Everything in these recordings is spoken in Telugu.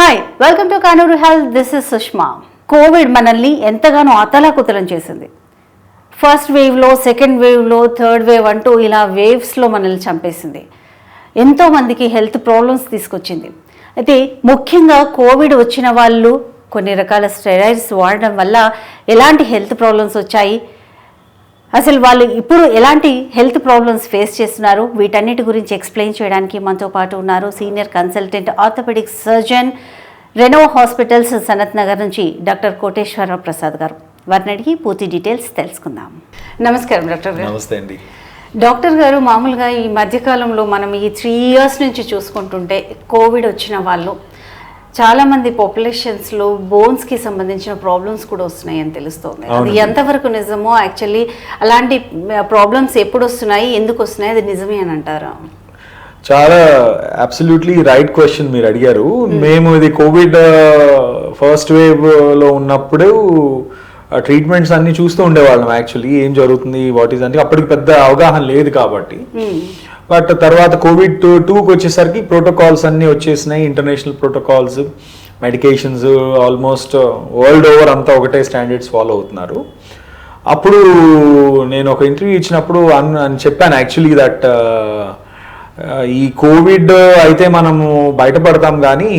Hi welcome to Kanuru health. This is Sushma. Covid మనల్ని ఎంతగానో అతలాకుతలం చేసింది. ఫస్ట్ వేవ్లో, సెకండ్ వేవ్లో, థర్డ్ వేవ్ అంటూ ఇలా వేవ్స్లో మనల్ని చంపేసింది. ఎంతోమందికి హెల్త్ ప్రాబ్లమ్స్ తీసుకొచ్చింది. అయితే ముఖ్యంగా కోవిడ్ వచ్చిన వాళ్ళు కొన్ని రకాల స్టెరాయిడ్స్ వాడడం వల్ల ఎలాంటి హెల్త్ ప్రాబ్లమ్స్ వచ్చాయి, అసలు వాళ్ళు ఇప్పుడు ఎలాంటి హెల్త్ ప్రాబ్లమ్స్ ఫేస్ చేస్తున్నారు, వీటన్నిటి గురించి ఎక్స్ప్లెయిన్ చేయడానికి మనతో పాటు ఉన్నారు senior consultant orthopaedic surgeon, Reno hospitals, Sanath Nagar నుంచి డాక్టర్ కోటేశ్వరరావు ప్రసాద్ గారు. వారిని అడిగి పూర్తి డీటెయిల్స్ తెలుసుకుందాం. నమస్కారం డాక్టర్ గారు. నమస్తే అండి. డాక్టర్ గారు, మామూలుగా ఈ మధ్యకాలంలో మనం ఈ 3 years నుంచి చూసుకుంటుంటే కోవిడ్ వచ్చిన వాళ్ళు చాలామంది పాపులేషన్స్లో బోన్స్కి సంబంధించిన ప్రాబ్లమ్స్ కూడా వస్తున్నాయని తెలుస్తుంది. అది ఎంతవరకు నిజమో, యాక్చువల్లీ అలాంటి ప్రాబ్లమ్స్ ఎప్పుడు వస్తున్నాయి, ఎందుకు వస్తున్నాయి, అది నిజమే అని అంటారా? చాలా అబ్సల్యూట్లీ రైట్ క్వశ్చన్ మీరు అడిగారు. మేము ఇది కోవిడ్ ఫస్ట్ వేవ్ లో ఉన్నప్పుడు ట్రీట్మెంట్స్ అన్ని చూస్తూ ఉండేవాళ్ళం. యాక్చువల్లీ ఏం జరుగుతుంది, వాట్ ఈస్ అంటే అప్పటికి పెద్ద అవగాహన లేదు కాబట్టి. బట్ తర్వాత కోవిడ్ 2కి వచ్చేసరికి ప్రోటోకాల్స్ అన్నీ వచ్చేసినాయి, international protocols, medications, almost world over అంతా ఒకటే స్టాండర్డ్స్ ఫాలో అవుతున్నారు. అప్పుడు నేను ఒక ఇంటర్వ్యూ ఇచ్చినప్పుడు అని చెప్పాను యాక్చువల్లీ దట్ ఈ కోవిడ్ అయితే మనము బయటపడతాం, కానీ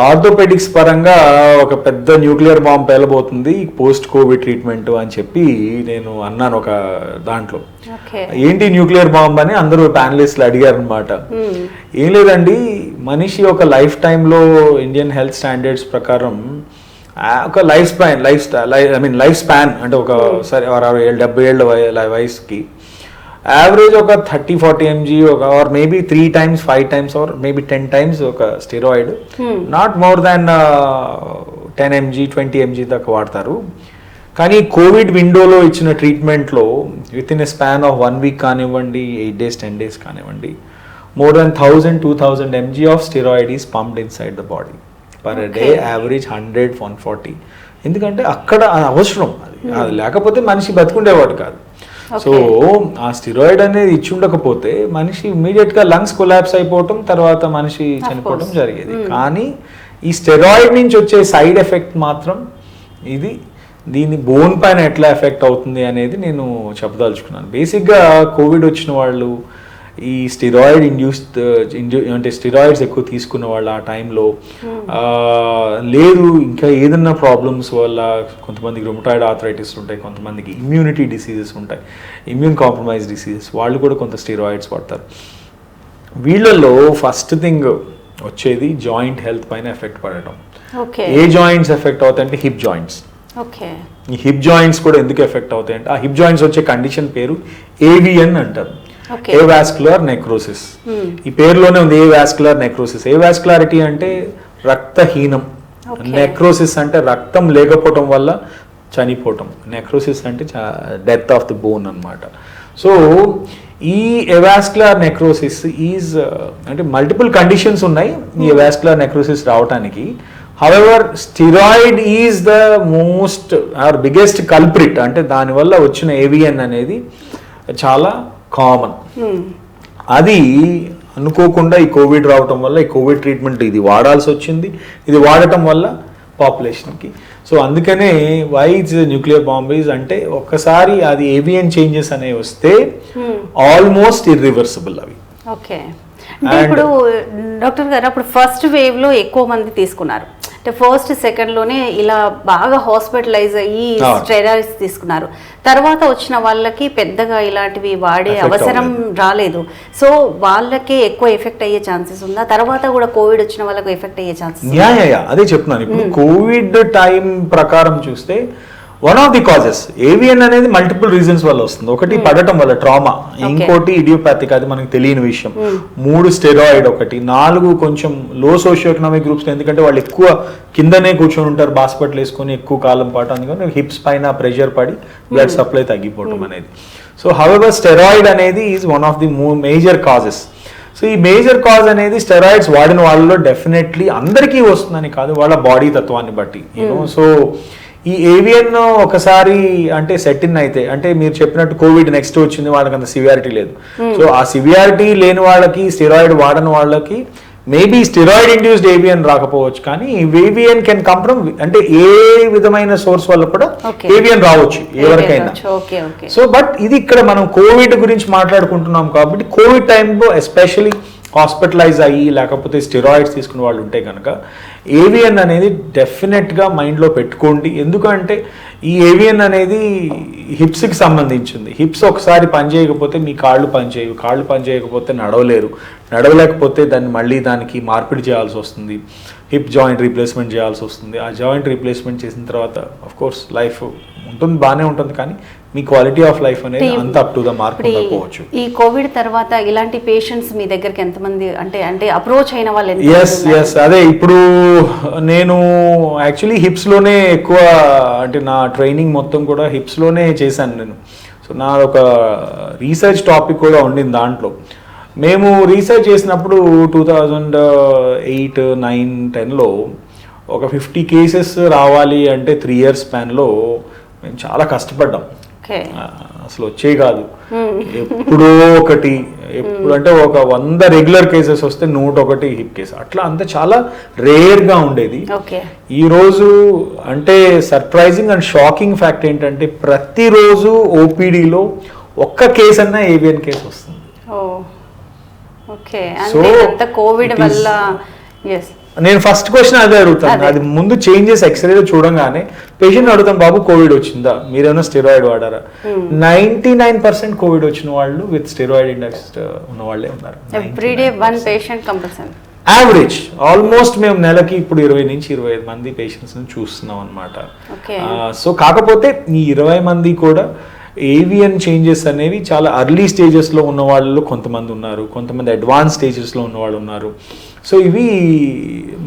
ఆర్థోపెడిక్స్ పరంగా ఒక పెద్ద న్యూక్లియర్ బాంబ్ పేలబోతుంది పోస్ట్ కోవిడ్ ట్రీట్మెంట్ అని చెప్పి నేను అన్నాను ఒక దాంట్లో. ఏంటి న్యూక్లియర్ బాంబ్ అని అందరూ ప్యానలిస్ట్లు అడిగారు అనమాట. ఏం లేదండి, మనిషి ఒక లైఫ్ టైంలో ఇండియన్ హెల్త్ స్టాండర్డ్స్ ప్రకారం ఒక లైఫ్ స్పాన్ అంటే ఒక సరే 70 ఏళ్ళ వయసుకి యావరేజ్ ఒక 30-40 mg or maybe 3 times 5 times or maybe 10 times ఒక steroid, not more than 10 mg 20 mg దాకా వాడతారు. కానీ కోవిడ్ విండోలో ఇచ్చిన ట్రీట్మెంట్లో with in a span of 1 week కానివ్వండి, 8 days 10 days కానివ్వండి, more than 1000-2000 mg of steroid is pumped inside the body per day, average 100-140. ఎందుకంటే అక్కడ అవసరం, అది లేకపోతే మనిషి బతుకుండేవాడు కాదు. సో ఆ స్టెరాయిడ్ అనేది ఇచ్చి ఉండకపోతే మనిషి ఇమీడియట్ గా లంగ్స్ కొలాప్స్ అయిపోవటం, తర్వాత మనిషి చనిపోవటం జరిగేది. కానీ ఈ స్టెరాయిడ్ నుంచి వచ్చే సైడ్ ఎఫెక్ట్ మాత్రం దీని బోన్ పైన ఎట్లా ఎఫెక్ట్ అవుతుంది అనేది నేను చెప్పదలుచుకున్నాను. బేసిక్గా కోవిడ్ వచ్చిన వాళ్ళు ఈ స్టెరాయిడ్ అంటే స్టెరాయిడ్స్ ఎక్కువ తీసుకున్న వాళ్ళు ఆ టైంలో లేదు, ఇంకా ఏదన్నా ప్రాబ్లమ్స్ వల్ల కొంతమందికి రుమటాయిడ్ ఆర్థరైటిస్ ఉంటాయి, కొంతమందికి ఇమ్యూనిటీ డిసీజెస్ ఉంటాయి, ఇమ్యూన్ కాంప్రమైజ్ డిసీజెస్, వాళ్ళు కూడా కొంత స్టెరాయిడ్స్ వాడతారు. వీళ్ళల్లో ఫస్ట్ థింగ్ వచ్చేది జాయింట్ హెల్త్ పైన ఎఫెక్ట్ పడటం. ఏ జాయింట్స్ ఎఫెక్ట్ అవుతాయంటే హిప్ జాయింట్స్. ఈ హిప్ జాయింట్స్ కూడా ఎందుకు ఎఫెక్ట్ అవుతాయంటే ఆ హిప్ జాయింట్స్ వచ్చే కండిషన్ పేరు ఏవిఎన్ అంటారు, ఏవాస్కులర్ నెక్రోసిస్. ఈ పేరులోనే ఉంది ఏవాస్కులర్ నెక్రోసిస్. ఏవాస్కులారిటీ అంటే రక్తహీనం, నెక్రోసిస్ అంటే రక్తం లేకపోవటం వల్ల చనిపోవటం, నెక్రోసిస్ అంటే డెత్ ఆఫ్ ది బోన్ అన్నమాట. సో ఈ ఏవాస్కులర్ నెక్రోసిస్ ఈజ్ అంటే మల్టిపుల్ కండిషన్స్ ఉన్నాయి ఈ ఏవాస్కులర్ నెక్రోసిస్ రావటానికి. However steroid is the most or biggest culprit. అంటే దానివల్ల వచ్చిన ఏవిఎన్ అనేది చాలా కామన్. అది అనుకోకుండా ఈ కోవిడ్ రావటం వల్ల ఈ కోవిడ్ ట్రీట్మెంట్ ఇది వాడాల్సి వచ్చింది. ఇది వాడటం వల్ల పాపులేషన్కి, సో అందుకనే వై ఇట్స్ న్యూక్లియర్ బాంబ్ అంటే ఒక్కసారి అది ఏవియన్ చేంజెస్ అనేవి వస్తే ఆల్మోస్ట్ ఇర్రివర్సిబుల్ అవి. ఓకే, ఇప్పుడు డాక్టర్ గారు అప్పుడు ఫస్ట్ వేవ్ లో ఎక్కువ మంది తీసుకున్నారు, అంటే ఫస్ట్ సెకండ్లోనే ఇలా బాగా హాస్పిటలైజ్ అయ్యి స్టెరాయిడ్స్ తీసుకున్నారు. తర్వాత వచ్చిన వాళ్ళకి పెద్దగా ఇలాంటివి వాడే అవసరం రాలేదు. సో వాళ్ళకే ఎక్కువ ఎఫెక్ట్ అయ్యే ఛాన్సెస్ ఉందా? తర్వాత కూడా కోవిడ్ వచ్చిన వాళ్ళకి ఎఫెక్ట్ అయ్యే ఛాన్సెస్? అదే చెప్తున్నాను. ఇప్పుడు కోవిడ్ టైం ప్రకారం చూస్తే one of the causes avian అనేది మల్టిపుల్ రీజన్స్ వల్ల వస్తుంది. ఒకటి పడటం వల్ల ట్రామా, ఇంకోటి ఇడియోపాథిక్, అది మనకి తెలియని విషయం. 3 స్టెరాయిడ్, ఒకటి 4 కొంచెం లో సోషియో ఎకనామిక్ గ్రూప్స్, ఎందుకంటే వాళ్ళు ఎక్కువ కిందనే కూర్చొని ఉంటారు బాస్పట్లు వేసుకొని ఎక్కువ కాలం పాటు, అందుకని హిప్స్ పైన ప్రెషర్ పడి బ్లడ్ సప్లై తగ్గిపోవడం అనేది. సో హవెవర్ స్టెరాయిడ్ అనేది is one of the major causes. So ఈ మేజర్ కాజ్ అనేది స్టెరాయిడ్స్ వాడిన వాళ్ళలో డెఫినెట్లీ అందరికీ వస్తుందని కాదు, వాళ్ళ బాడీ తత్వాన్ని బట్టి. సో ఈ ఏవియన్ ఒకసారి అంటే సెట్ ఇన్ అయితే, అంటే మీరు చెప్పినట్టు కోవిడ్ నెక్స్ట్ వచ్చింది, వాళ్ళకి అంత సివియారిటీ లేదు. సో ఆ సివియారిటీ లేని వాళ్ళకి, స్టెరాయిడ్ వాడని వాళ్ళకి మేబీ స్టెరాయిడ్ ఇండ్యూస్డ్ ఏవియన్ రాకపోవచ్చు, కానీ ఏవియన్ కెన్ కమ్ ఫ్రమ్, అంటే ఏ విధమైన సోర్స్ వల్ల కూడా ఏవియన్ రావచ్చు ఎవరికైనా. సో బట్ ఇది ఇక్కడ మనం కోవిడ్ గురించి మాట్లాడుకుంటున్నాం కాబట్టి కోవిడ్ టైంలో ఎస్పెషలీ హాస్పిటలైజ్ అయ్యి లేకపోతే స్టెరాయిడ్స్ తీసుకునే వాళ్ళు ఉంటే కనుక ఏవియన్ అనేది డెఫినెట్గా మైండ్లో పెట్టుకోండి. ఎందుకంటే ఈ ఏవియన్ అనేది హిప్స్కి సంబంధించింది. హిప్స్ ఒకసారి పనిచేయకపోతే మీ కాళ్ళు పనిచేయవు, కాళ్ళు పనిచేయకపోతే నడవలేరు, నడవలేకపోతే మళ్ళీ దానికి మార్పిడి చేయాల్సి వస్తుంది, హిప్ జాయింట్ రీప్లేస్మెంట్ చేయాల్సి వస్తుంది. ఆ జాయింట్ రీప్లేస్మెంట్ చేసిన తర్వాత ఆఫ్ కోర్స్ లైఫ్ ఉంటుంది, బాగానే ఉంటుంది, కానీ మీ క్వాలిటీ ఆఫ్ లైఫ్ అనేది అంత అప్ టు ద మార్క్ ఉండకపోవచ్చు. ఈ కోవిడ్ తర్వాత ఇలాంటి పేషెంట్స్ మీ దగ్గరికి ఎంతమంది అంటే అప్రోచ్ అయిన వాళ్ళు? ఎస్ అదే ఇప్పుడు నేను యాక్చువల్లీ హిప్స్లోనే ఎక్కువ, అంటే నా ట్రైనింగ్ మొత్తం కూడా హిప్స్లోనే చేశాను నేను. సో నా ఒక రీసెర్చ్ టాపిక్ కూడా ఉండింది దాంట్లో. మేము రీసెర్చ్ చేసినప్పుడు 2008, 9, 10లో ఒక 50 కేసెస్ రావాలి అంటే 3 years స్పాన్లో మేము చాలా కష్టపడ్డాం. అసలు వచ్చే కాదు, ఎప్పుడో ఒకటి, ఎప్పుడు అంటే ఒక 100 రెగ్యులర్ కేసెస్ వస్తే 101 హిప్ కేసు, అట్లా అంతా చాలా రేర్గా ఉండేది. ఈ రోజు అంటే సర్ప్రైజింగ్ అండ్ షాకింగ్ ఫ్యాక్ట్ ఏంటంటే ప్రతిరోజు ఓపీడీలో ఒక్క కేసు అన్నా ఏవియన్ కేసు వస్తుంది. కోవిడ్ వల్ల నేను ఫస్ట్ క్వశ్చన్ అదే అడుగుతాను. అది ముందు చేంజెస్ ఎక్స్రేలో చూడంగానే పేషెంట్ అడుగుతాం, బాబు కోవిడ్ వచ్చిందా, మీరేమైనా స్టెరాయిడ్ వాడారా? 99% కోవిడ్ వచ్చిన వాళ్ళు విత్ స్టెరాయిడ్ ఇండెక్స్ ఉన్న వాళ్ళే ఉన్నారు. Everyday 1 patient compulsory average almost మేము నెలకి ఇప్పుడు 20 నుంచి 25 మంది పేషెంట్స్ చూస్తున్నాం అనమాట. సో కాకపోతే ఈ 20 మంది కూడా ఏవియన్ చేంజెస్ అనేవి చాలా అర్లీ స్టేజెస్లో ఉన్న వాళ్ళు కొంతమంది ఉన్నారు, కొంతమంది అడ్వాన్స్ స్టేజెస్లో ఉన్న వాళ్ళు ఉన్నారు. సో ఇవి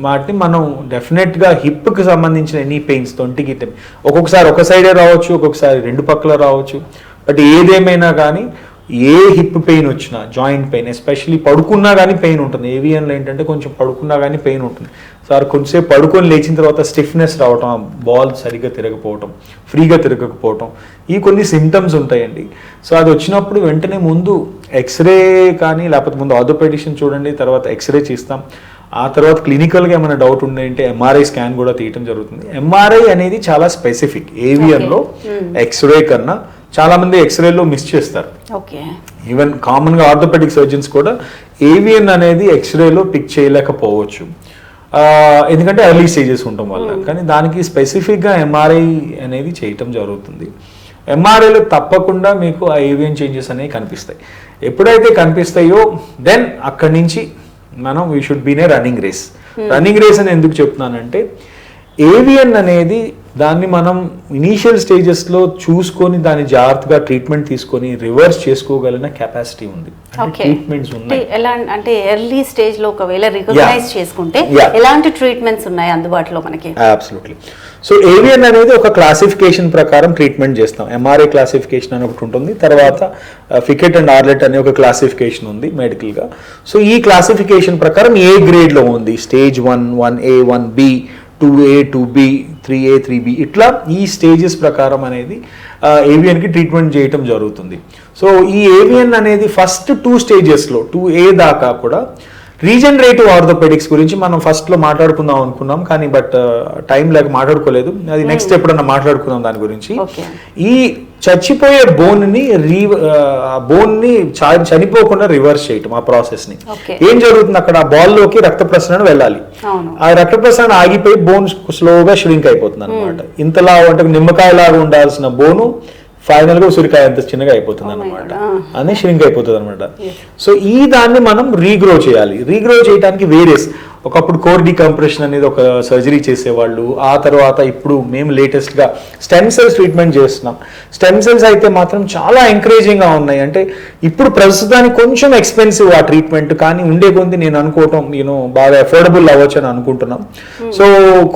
వాటిని మనం డెఫినెట్గా హిప్కి సంబంధించిన ఎనీ పెయిన్స్, తొంటికి ఒక్కొక్కసారి ఒక సైడే రావచ్చు, ఒక్కొక్కసారి 2 పక్కల రావచ్చు. బట్ ఏదేమైనా కానీ ఏ హిప్ పెయిన్ వచ్చినా, జాయింట్ పెయిన్, ఎస్పెషల్లీ పడుకున్నా కానీ పెయిన్ ఉంటుంది. ఏవియన్లో ఏంటంటే కొంచెం పడుకున్నా కానీ పెయిన్ ఉంటుంది. సార్ కొంచెంసేపు పడుకొని లేచిన తర్వాత స్టిఫ్నెస్ రావటం, బాల్ సరిగ్గా తిరగకపోవటం, ఫ్రీగా తిరగకపోవటం, ఈ కొన్ని సిమ్టమ్స్ ఉంటాయండి. సో అది వచ్చినప్పుడు వెంటనే ముందు ఎక్స్రే కానీ లేకపోతే ముందు ఆర్థోపెడిషన్ చూడండి, తర్వాత ఎక్స్రే చేస్తాం. ఆ తర్వాత క్లినికల్గా ఏమైనా డౌట్ ఉందంటే ఎంఆర్ఐ స్కాన్ కూడా తీయటం జరుగుతుంది. ఎంఆర్ఐ అనేది చాలా స్పెసిఫిక్, ఏవియన్లో ఎక్స్రే కన్నా చాలా మంది ఎక్స్రేలో మిస్ చేస్తారు. ఈవెన్ కామన్గా ఆర్థోపెడిక్ సర్జన్స్ కూడా ఏవియన్ అనేది ఎక్స్రేలో పిక్ చేయలేకపోవచ్చు, ఎందుకంటే ఎర్లీ స్టేజెస్ ఉండటం వల్ల. కానీ దానికి స్పెసిఫిక్గా ఎంఆర్ఐ అనేది చేయటం జరుగుతుంది. ఎంఆర్ఐలో తప్పకుండా మీకు ఆ ఏవియన్ చేంజెస్ అనేవి కనిపిస్తాయి. ఎప్పుడైతే కనిపిస్తాయో దెన్ అక్కడి నుంచి మనం we should been a running race. Running race అని ఎందుకు చెప్తున్నానంటే ఏవియన్ అనేది దాన్ని మనం ఇనీషియల్ స్టేజెస్లో చూసుకొని దాన్ని జాగ్రత్తగా ట్రీట్మెంట్ తీసుకొని రివర్స్ చేసుకోగలిగిన కెపాసిటీ ఉంది. ట్రీట్మెంట్స్ ఉన్నాయి. అంటే ఎర్లీ స్టేజ్ లో ఒకవేళ రికగ్నైజ్ చేసుకుంటే ఎలాంటి ట్రీట్మెంట్స్ ఉన్నాయి అందుబాటులో మనకి? అబ్సల్యూట్లీ. సో ఏవియన్ అనేది ఒక క్లాసిఫికేషన్ ప్రకారం ట్రీట్మెంట్ చేస్తాం. ఎంఆర్ఐ క్లాసిఫికేషన్ అని ఒకటి ఉంటుంది, తర్వాత ఫికెట్ అండ్ ఆర్లెట్ అనే ఒక క్లాసిఫికేషన్ ఉంది మెడికల్గా. సో ఈ క్లాసిఫికేషన్ ప్రకారం ఏ గ్రేడ్లో ఉంది, stage 1, 1A, 1B, 2A, 2B, 3A, 3B, ఇట్లా ఈ స్టేజెస్ ప్రకారం అనేది ఏవియన్కి ట్రీట్మెంట్ చేయటం జరుగుతుంది. సో ఈ ఏవియన్ అనేది ఫస్ట్ 2 స్టేజెస్లో 2A దాకా కూడా రీజనరేటివ్ ఆర్థోపెడిక్స్ గురించి మనం ఫస్ట్లో మాట్లాడుకుందాం అనుకున్నాం, కానీ బట్ టైం లేక మాట్లాడుకోలేదు. అది నెక్స్ట్ ఎప్పుడన్నా మాట్లాడుకుందాం దాని గురించి. ఈ చచ్చిపోయే బోన్ని చనిపోకుండా రివర్స్ చేయటం, ఆ ప్రాసెస్ని ఏం జరుగుతుంది, అక్కడ ఆ బాల్లోకి రక్త ప్రసరణ వెళ్ళాలి. ఆ రక్త ప్రసరణ ఆగిపోయి బోన్ స్లోగా ష్రింక్ అయిపోతుంది అనమాట. ఇంతలా అంటే నిమ్మకాయ లాగా ఉండాల్సిన బోను ఫైనల్ గా ఉసిరికాయ అంత చిన్నగా అయిపోతుంది అనమాట, అని ష్రింక్ అయిపోతుంది అనమాట. సో ఈ దాన్ని మనం రీగ్రో చేయాలి. రీగ్రో చేయడానికి వేరియస్, ఒకప్పుడు కోర్ డీకంప్రెషన్ అనేది ఒక సర్జరీ చేసేవాళ్ళు, ఆ తర్వాత ఇప్పుడు మేము లేటెస్ట్గా స్టెమ్ సెల్స్ ట్రీట్మెంట్ చేస్తున్నాం. స్టెమ్ సెల్స్ అయితే మాత్రం చాలా ఎంకరేజింగ్గా ఉన్నాయి. అంటే ఇప్పుడు ప్రస్తుతానికి కొంచెం ఎక్స్పెన్సివ్ ఆ ట్రీట్మెంట్, కానీ ఉండే కొంది నేను అనుకోవటం బాగా అఫోర్డబుల్ అవ్వచ్చు అని అనుకుంటున్నాం. సో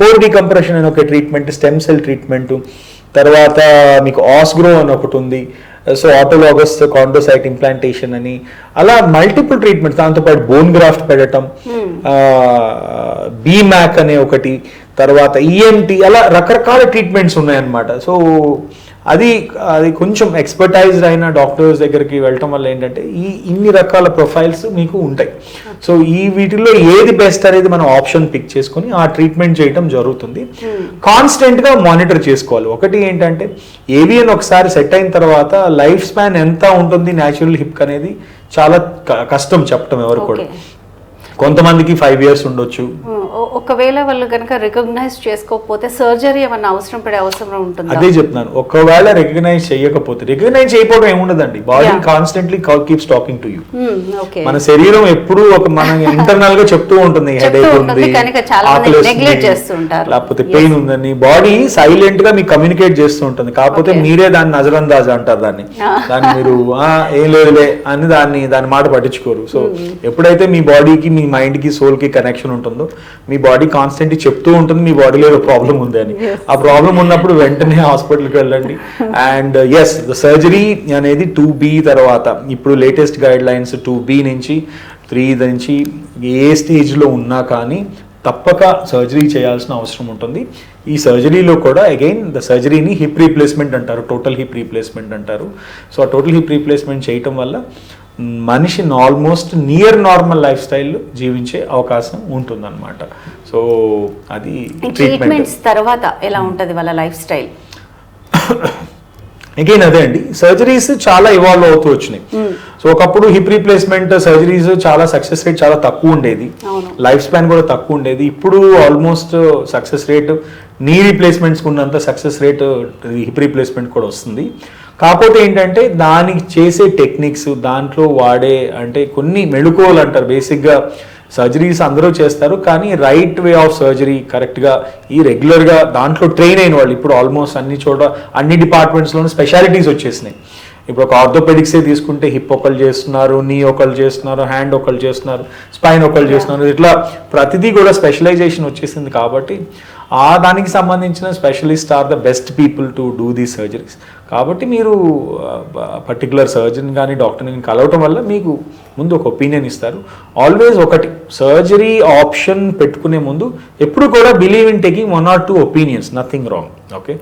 కోర్ డీకంప్రెషన్ అనే ఒక ట్రీట్మెంట్, స్టెమ్ సెల్ ట్రీట్మెంట్, తర్వాత మీకు ఆస్గ్రో అని ఒకటి ఉంది, సో ఆటోలాగస్ కాండోసైట్ ఇంప్లాంటేషన్ అని, అలా మల్టిపుల్ ట్రీట్మెంట్స్, దాంతోపాటు బోన్ గ్రాఫ్ట్ పెట్టడం, బీమ్యాక్ అనే ఒకటి, తర్వాత ఈఎంటీ, అలా రకరకాల ట్రీట్మెంట్స్ ఉన్నాయన్నమాట. సో అది అది కొంచెం ఎక్స్పర్టైజ్డ్ అయిన డాక్టర్స్ దగ్గరికి వెళ్ళటం వల్ల ఏంటంటే ఇన్ని రకాల ప్రొఫైల్స్ మీకు ఉంటాయి. సో వీటిలో ఏది బెస్ట్ అనేది మనం ఆప్షన్ పిక్ చేసుకొని ఆ ట్రీట్మెంట్ చేయటం జరుగుతుంది. కాన్స్టెంట్గా మానిటర్ చేసుకోవాలి. ఒకటి ఏంటంటే ఏవిఎన్ ఒకసారి సెట్ అయిన తర్వాత లైఫ్ స్పాన్ ఎంత ఉంటుంది న్యాచురల్ హిప్ అనేది చాలా కష్టం చెప్పటం ఎవరు కూడా. కొంతమందికి 5 years ఉండొచ్చు. ఒకవేళ వాళ్ళు కనుక రికగ్నైజ్ చేసుకోకపోతే సర్జరీ ఏమన్నా అవసరం ఉంటుంది? అదే చెప్తున్నాను, ఒకవేళ రికగ్నైజ్ చేయకపోవడం ఏముండదండి. Body constantly keeps talking to you. మన శరీరం ఎప్పుడు మన ఇంటర్నల్ గా చెప్తూ ఉంటుంది హెడేక్ ఉంది, లేకపోతే పెయిన్ ఉందని. బాడీ సైలెంట్ గా మీకు కమ్యూనికేట్ చేస్తూ ఉంటుంది. కాకపోతే మీరే దాన్ని నజరందాజ్ అంటారు. దాన్ని మీరు ఏం లేదులే అని దాని మాట పట్టించుకోరు. సో ఎప్పుడైతే మీ బాడీకి మీ మైండ్ కి సోల్ కి కనెక్షన్ ఉంటుందో మీ బాడీ కాన్స్టెంట్లీ చెప్తూ ఉంటుంది మీ బాడీలో ఏదో ప్రాబ్లం ఉంది అని. ఆ ప్రాబ్లం ఉన్నప్పుడు వెంటనే హాస్పిటల్కి వెళ్ళండి. అండ్ ఎస్, ద సర్జరీ అనేది 2B తర్వాత ఇప్పుడు లేటెస్ట్ గైడ్ లైన్స్ 2B నుంచి 3 నుంచి ఏ స్టేజ్లో ఉన్నా కానీ తప్పక సర్జరీ చేయాల్సిన అవసరం ఉంటుంది. ఈ సర్జరీలో కూడా అగైన్ ద సర్జరీని హిప్ రీప్లేస్మెంట్ అంటారు, టోటల్ హిప్ రీప్లేస్మెంట్ అంటారు. సో ఆ టోటల్ హిప్ రీప్లేస్మెంట్ చేయటం వల్ల మనిషిని almost near normal life style జీవించే అవకాశం ఉంటుందన్నమాట. సో అది ట్రీట్మెంట్స్ తర్వాత ఎలా ఉంటుంది వాళ్ళ లైఫ్ స్టైల్? అగైన్ అదే అండి, సర్జరీస్ చాలా ఇవాల్వ్ అవుతూ వచ్చినాయి. సో ఒకప్పుడు హిప్ రీప్లేస్మెంట్ సర్జరీస్ చాలా సక్సెస్ రేట్ చాలా తక్కువ ఉండేది, లైఫ్ స్పాన్ కూడా తక్కువ ఉండేది. ఇప్పుడు ఆల్మోస్ట్ సక్సెస్ రేట్ నీ రీప్లేస్మెంట్స్ ఉన్నంత సక్సెస్ రేట్ హిప్ రీప్లేస్మెంట్ కూడా వస్తుంది. కాకపోతే ఏంటంటే దానికి చేసే టెక్నిక్స్, దాంట్లో వాడే అంటే కొన్ని మెళుకువలు అంటారు. బేసిక్గా సర్జరీస్ అందరూ చేస్తారు, కానీ రైట్ వే ఆఫ్ సర్జరీ కరెక్ట్గా రెగ్యులర్గా దాంట్లో ట్రైన్ అయిన వాళ్ళు ఇప్పుడు ఆల్మోస్ట్ అన్ని డిపార్ట్మెంట్స్లోనూ స్పెషాలిటీస్ వచ్చేసినాయి. ఇప్పుడు ఒక ఆర్థోపెడిక్సే తీసుకుంటే హిప్ ఒకళ్ళు చేస్తున్నారు, నీ ఒకళ్ళు చేస్తున్నారు, హ్యాండ్ ఒకళ్ళు చేస్తున్నారు, స్పైన్ ఒకళ్ళు చేస్తున్నారు. ఇట్లా ప్రతిదీ కూడా స్పెషలైజేషన్ వచ్చేసింది. కాబట్టి దానికి సంబంధించిన specialist are the best people to do these surgeries. కాబట్టి మీరు పర్టికులర్ సర్జన్ కానీ డాక్టర్ని కానీ కలవటం వల్ల మీకు ముందు ఒక ఒపీనియన్ ఇస్తారు. ఆల్వేస్ ఒకటి, సర్జరీ ఆప్షన్ పెట్టుకునే ముందు ఎప్పుడు కూడా believe in taking 1 or 2 opinions, nothing wrong. Okay,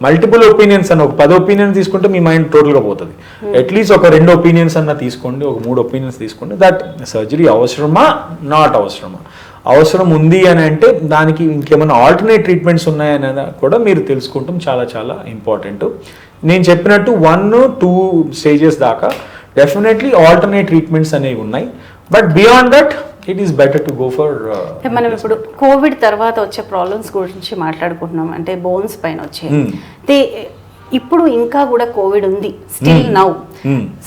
multiple opinions అని ఒక 10 ఒపీనియన్స్ తీసుకుంటే మీ మైండ్ టోటల్గా పోతుంది. అట్లీస్ట్ ఒక 2 ఒపీనియన్స్ అన్న తీసుకోండి, ఒక 3 ఒపీనియన్స్ తీసుకోండి. దట్ సర్జరీ అవసరమా, నాట్ అవసరమా, అవసరం ఉంది అని అంటే దానికి ఇంకేమైనా ఆల్టర్నేట్ ట్రీట్మెంట్స్ ఉన్నాయనేది కూడా మీరు తెలుసుకుంటాం చాలా చాలా ఇంపార్టెంట్. నేను చెప్పినట్టు 1-2 స్టేజెస్ దాకా డెఫినెట్లీ ఆల్టర్నేట్ ట్రీట్మెంట్స్ అనేవి ఉన్నాయి. But beyond that it is better to go for. మనం ఇప్పుడు కోవిడ్ తర్వాత వచ్చే ప్రాబ్లమ్స్ గురించి మాట్లాడుకుంటున్నాం, అంటే బోన్స్ పైన వచ్చే. ఇప్పుడు ఇంకా కూడా కోవిడ్ ఉంది స్టిల్ నౌ.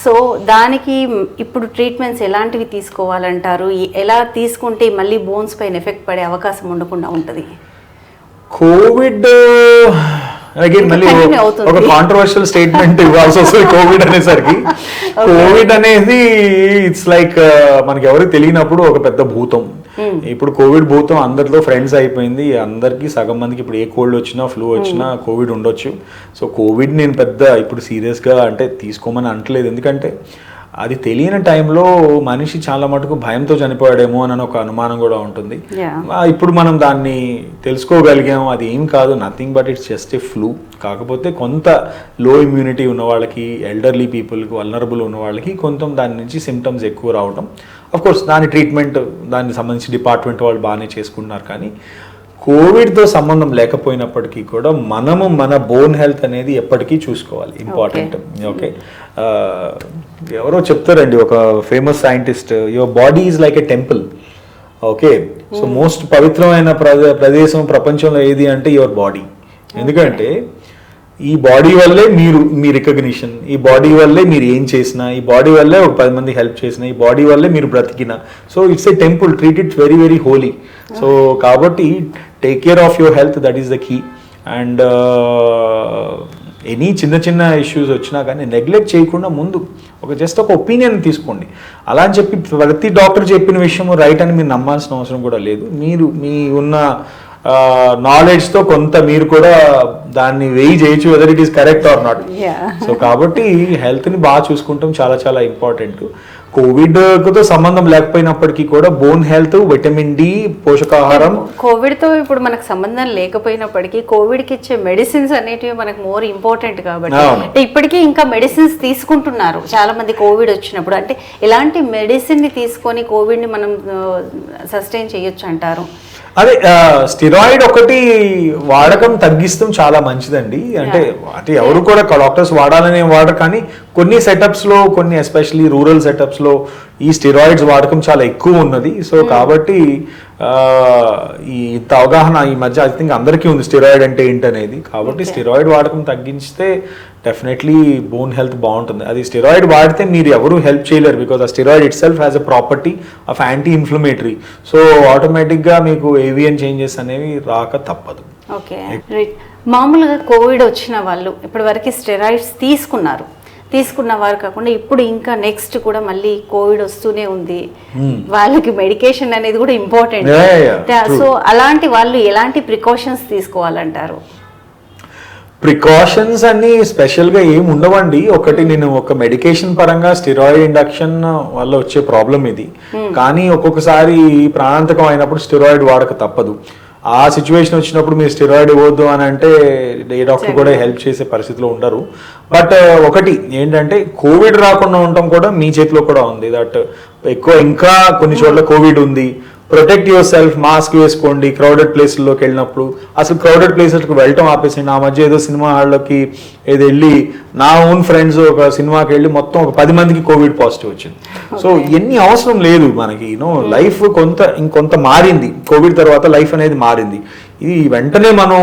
సో దానికి ఇప్పుడు ట్రీట్మెంట్స్ ఎలాంటివి తీసుకోవాలంటారు? ఎలా తీసుకుంటే మళ్ళీ బోన్స్ పైన ఎఫెక్ట్ పడే అవకాశం ఉండకుండా ఉంటుంది? కోవిడ్ అగైన్ మళ్ళీ ఒక కాంట్రవర్షియల్ స్టేట్మెంట్ ఇవ్వాల్సి వస్తుంది కోవిడ్ అనేసరికి. కోవిడ్ అనేది ఇట్స్ లైక్ మనకి ఎవరికి తెలియనప్పుడు ఒక పెద్ద భూతం. ఇప్పుడు కోవిడ్ భూతం అందరితో ఫ్రెండ్స్ అయిపోయింది. అందరికీ సగం మందికి ఇప్పుడు ఏ కోల్డ్ వచ్చినా ఫ్లూ వచ్చినా కోవిడ్ ఉండొచ్చు. సో కోవిడ్ నేను పెద్ద ఇప్పుడు సీరియస్గా అంటే తీసుకోమని అంటలేదు, ఎందుకంటే అది తెలియని టైంలో మనిషి చాలా మటుకు భయంతో చనిపోయాడేమో అని ఒక అనుమానం కూడా ఉంటుంది. ఇప్పుడు మనం దాన్ని తెలుసుకోగలిగాము, అది ఏం కాదు, nothing but it's just a flu. కాకపోతే కొంత లో ఇమ్యూనిటీ ఉన్న వాళ్ళకి, ఎల్డర్లీ పీపుల్కి, వల్నరబుల్ ఉన్న వాళ్ళకి కొంత దాని నుంచి సిమ్టమ్స్ ఎక్కువ రావడం. అఫ్కోర్స్ దాని ట్రీట్మెంట్ దానికి సంబంధించి డిపార్ట్మెంట్ వాళ్ళు బాగానే చేసుకుంటున్నారు. కానీ కోవిడ్తో సంబంధం లేకపోయినప్పటికీ కూడా మనము మన బోన్ హెల్త్ అనేది ఎప్పటికీ చూసుకోవాలి, ఇంపార్టెంట్. ఓకే, ఎవరో చెప్తారండి, ఒక famous scientist, your body is like a temple. Okay, so most పవిత్రమైన ప్రదేశం ప్రపంచంలో ఏది అంటే యువర్ బాడీ. ఎందుకంటే ఈ బాడీ వల్లే మీ రికగ్నిషన్, ఈ బాడీ వల్లే మీరు ఏం చేసినా, ఈ బాడీ వల్లే ఒక 10 మంది హెల్ప్ చేసినా, ఈ బాడీ వల్లే మీరు బ్రతికిన. So it's a temple, treat it very very holy. So కాబట్టి take care of your health, that is the key. And any చిన్న చిన్న ఇష్యూస్ వచ్చినా కానీ నెగ్లెక్ట్ చేయకుండా ముందు జస్ట్ ఒక ఒపీనియన్ తీసుకోండి. అలా అని చెప్పి ప్రతి డాక్టర్ చెప్పిన విషయం రైట్ అని మీరు నమ్మాల్సిన అవసరం కూడా లేదు. మీరు మీ ఉన్న నాలెడ్జ్తో కొంత మీరు కూడా దాన్ని వెయ్యి చేయొచ్చు whether it is correct or not. Yeah. So కాబట్టి హెల్త్ని బాగా చూసుకుంటాం చాలా చాలా ఇంపార్టెంట్. కోవిడ్తో సంబంధం లేకపోయినప్పటికీ కూడా బోన్ హెల్త్, విటమిన్ డి, పోషకాహారం. కోవిడ్తో ఇప్పుడు మనకు సంబంధం లేకపోయినప్పటికీ కోవిడ్కి ఇచ్చే మెడిసిన్స్ అనేటివి మనకు మోర్ ఇంపార్టెంట్ కాబట్టి అవును. అంటే ఇప్పటికీ ఇంకా మెడిసిన్స్ తీసుకుంటున్నారు చాలా మంది కోవిడ్ వచ్చినప్పుడు. అంటే ఎలాంటి మెడిసిన్ని తీసుకొని కోవిడ్ని మనం సస్టైన్ చేయొచ్చు అంటారు? అదే స్టిరాయిడ్ ఒకటి వాడకం తగ్గిస్తాం చాలా మంచిదండి. అంటే ఎవరు కూడా డాక్టర్స్ వాడాలనే వాడరు, కానీ కొన్ని సెటప్స్లో, కొన్ని ఎస్పెషలీ రూరల్ సెటప్స్లో ఈ స్టిరాయిడ్స్ వాడకం చాలా ఎక్కువ ఉన్నది. సో కాబట్టి ఈ ఇంత అవగాహన ఈ మధ్య ఐ థింక్ అందరికీ ఉంది స్టిరాయిడ్ అంటే ఏంటనేది. కాబట్టి స్టిరాయిడ్ వాడకం తగ్గించితే డెఫినెట్లీ బోన్ హెల్త్ బాగుంటుంది. అది స్టిరాయిడ్ వాడితే మీరు ఎవరు హెల్ప్ చేయలేరు, బికాజ్ ఆ steroid it self has a property of anti inflammatory. So ఆటోమేటిక్గా మీకు ఏవియన్ చేంజెస్ అనేవి రాక తప్పదు. Okay right. మామూలుగా కోవిడ్ వచ్చిన వాళ్ళు ఇప్పటివరకు స్టెరాయిడ్స్ తీసుకున్న వారు కాకుండా ఇప్పుడు ఇంకా నెక్స్ట్ కూడా మళ్ళీ కోవిడ్ వస్తూనే ఉంది, వాళ్ళకి మెడికేషన్ అనేది కూడా ఇంపార్టెంట్. సో అలాంటి వాళ్ళు ఎలాంటి ప్రికాషన్స్ తీసుకోవాలంటారు? ప్రికాషన్స్ అన్ని స్పెషల్గా ఏమి ఉండవండి. ఒకటి నేను ఒక మెడికేషన్ పరంగా స్టిరాయిడ్ ఇండక్షన్ వల్ల వచ్చే ప్రాబ్లం ఇది, కానీ ఒక్కొక్కసారి ప్రాణాంతకం అయినప్పుడు స్టిరాయిడ్ వాడక తప్పదు. ఆ సిచ్యువేషన్ వచ్చినప్పుడు మీరు స్టిరాయిడ్ ఇవ్వద్దు అని అంటే ఏ డాక్టర్ కూడా హెల్ప్ చేసే పరిస్థితిలో ఉండరు. బట్ ఒకటి ఏంటంటే కోవిడ్ రాకుండా ఉండటం కూడా మీ చేతిలో కూడా ఉంది. దట్ ఇంకా కొన్ని చోట్ల కోవిడ్ ఉంది, ప్రొటెక్ట్ యువర్ సెల్ఫ్, మాస్క్ వేసుకోండి. క్రౌడెడ్ ప్లేస్లోకి వెళ్ళినప్పుడు అసలు క్రౌడెడ్ ప్లేసెస్కి వెళ్ళటం ఆపేసింది. ఆ మధ్య ఏదో సినిమా హాల్లోకి ఏదో వెళ్ళి నా ఓన్ ఫ్రెండ్స్ ఒక సినిమాకి వెళ్ళి మొత్తం ఒక 10 మందికి కోవిడ్ పాజిటివ్ వచ్చింది. సో ఇవన్నీ అవసరం లేదు మనకి. లైఫ్ ఇంకొంత మారింది కోవిడ్ తర్వాత, లైఫ్ అనేది మారింది. ఇది వెంటనే మనం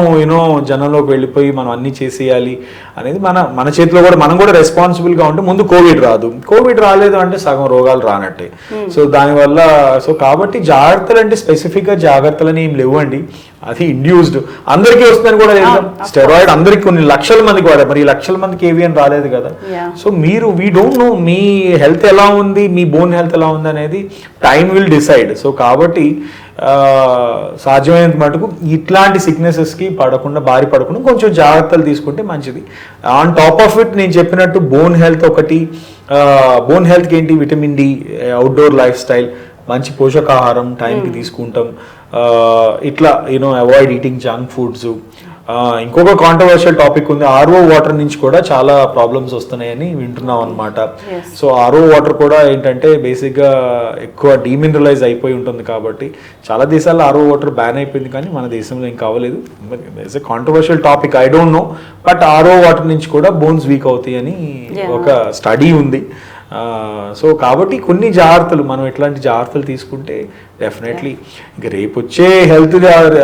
జనంలోకి వెళ్ళిపోయి మనం అన్ని చేసేయాలి అనేది మన చేతిలో కూడా, మనం కూడా రెస్పాన్సిబుల్గా ఉంటే ముందు కోవిడ్ రాదు. కోవిడ్ రాలేదు అంటే సగం రోగాలు రానట్టే. సో దానివల్ల కాబట్టి జాగ్రత్తలు అంటే స్పెసిఫిక్గా జాగ్రత్తలు ఏం లేవండి. అది ఇండ్యూస్డ్ అందరికీ వస్తుందని కూడా లేదు. స్టెరాయిడ్ అందరికి కొన్ని లక్షల మందికి వాడారు, మరి ఈ లక్షల మందికి ఏవియన్ రాలేదు కదా. So we don't know me health ఎలా ఉంది, మీ బోన్ హెల్త్ ఎలా ఉంది అనేది టైం విల్ డిసైడ్. సో కాబట్టి సాధ్యమైనంత మటుకు ఇట్లాంటి సిక్నెసెస్కి బారి పడకుండా కొంచెం జాగ్రత్తలు తీసుకుంటే మంచిది. ఆన్ టాప్ ఆఫ్ ఇట్ నేను చెప్పినట్టు బోన్ హెల్త్ ఒకటి. బోన్ హెల్త్కి ఏంటి, vitamin D, outdoor lifestyle, మంచి పోషకాహారం టైంకి తీసుకుంటాం, ఇట్లా అవాయిడ్ ఈటింగ్ జంక్ ఫుడ్స్. ఇంకొక కాంట్రవర్షియల్ టాపిక్ ఉంది, ఆర్ఓ వాటర్ నుంచి కూడా చాలా ప్రాబ్లమ్స్ వస్తున్నాయని వింటున్నాం అనమాట. సో ఆర్ఓ వాటర్ కూడా ఏంటంటే బేసిక్గా ఎక్కువ డీమినరలైజ్ అయిపోయి ఉంటుంది కాబట్టి చాలా దేశాల్లో ఆర్ఓ వాటర్ బ్యాన్ అయిపోయింది, కానీ మన దేశంలో ఇంకా అవ్వలేదు. It's a controversial topic, I don't know. But RO water నుంచి కూడా బోన్స్ వీక్ అవుతాయి అని ఒక స్టడీ ఉంది. సో కాబట్టి కొన్ని జాగ్రత్తలు, మనం ఎట్లాంటి జాగ్రత్తలు తీసుకుంటే డెఫినెట్లీ ఇంకా రేపు వచ్చే health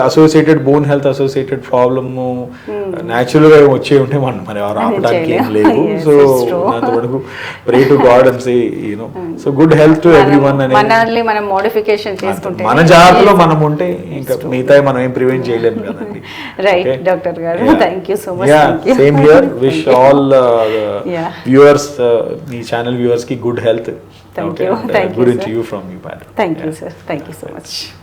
associated, bone health associated problem న్యాచురల్గా వచ్చే ఉంటే మనం ఆపడానికి ఏం లేదు. సో అంతవరకు pray to God and say so good health to everyone అనేది మనం మోడిఫికేషన్ చేసుకుంటే, మన జాగ్రత్తలో మనం ఉంటే ఇంకా మిగతా మనం ఏం ప్రివెంట్ చేయలేము కదండి. రైట్ డాక్టర్ గారు, thank you so much. Same here, wish all viewers, మీ ఛానల్ వ్యూవర్స్ కి good health. Thank you. Thank you, Good sir. to you from you, Pat. Thank you, sir. Thank you so much.